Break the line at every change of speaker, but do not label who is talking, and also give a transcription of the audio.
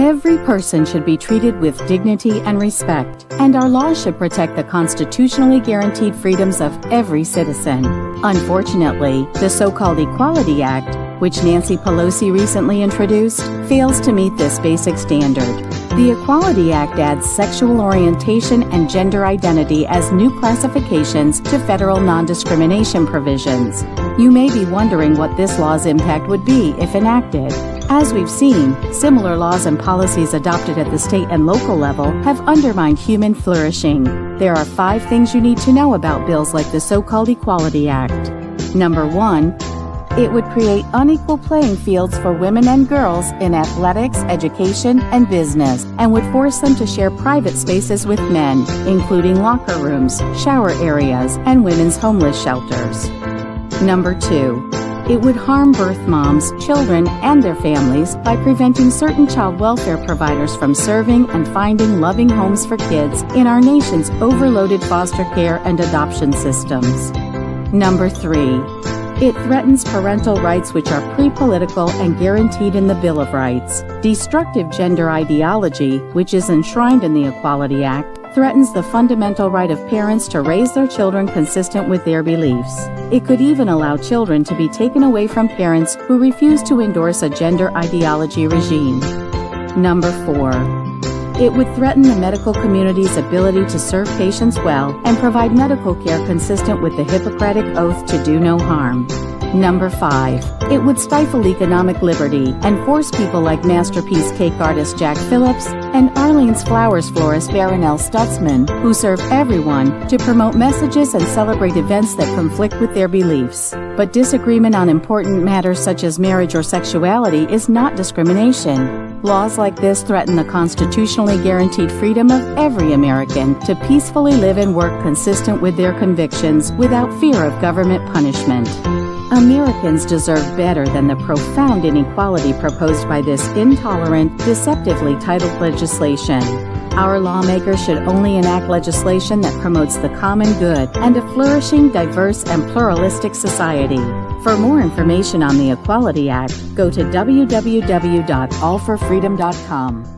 Every person should be treated with dignity and respect, and our laws should protect the constitutionally guaranteed freedoms of every citizen. Unfortunately, the so-called Equality Act, which Nancy Pelosi recently introduced, fails to meet this basic standard. The Equality Act adds sexual orientation and gender identity as new classifications to federal non-discrimination provisions. You may be wondering what this law's impact would be if enacted. As we've seen, similar laws and policies adopted at the state and local level have undermined human flourishing. There are 5 things you need to know about bills like the so-called Equality Act. Number 1. It would create unequal playing fields for women and girls in athletics, education, and business, and would force them to share private spaces with men, including locker rooms, shower areas, and women's homeless shelters. Number 2. It would harm birth moms, children, and their families by preventing certain child welfare providers from serving and finding loving homes for kids in our nation's overloaded foster care and adoption systems. Number 3. It threatens parental rights which are pre-political and guaranteed in the Bill of Rights. Destructive gender ideology, which is enshrined in the Equality Act, threatens the fundamental right of parents to raise their children consistent with their beliefs. It could even allow children to be taken away from parents who refuse to endorse a gender ideology regime. Number 4. It would threaten the medical community's ability to serve patients well and provide medical care consistent with the Hippocratic Oath to do no harm. Number 5. It would stifle economic liberty and force people like masterpiece cake artist Jack Phillips and Arlene's Flowers florist Baronelle Stutzman, who serve everyone, to promote messages and celebrate events that conflict with their beliefs. But disagreement on important matters such as marriage or sexuality is not discrimination. Laws like this threaten the constitutionally guaranteed freedom of every American to peacefully live and work consistent with their convictions without fear of government punishment. Americans deserve better than the profound inequality proposed by this intolerant, deceptively titled legislation. Our lawmakers should only enact legislation that promotes the common good and a flourishing, diverse, and pluralistic society. For more information on the Equality Act, go to www.allforfreedom.com.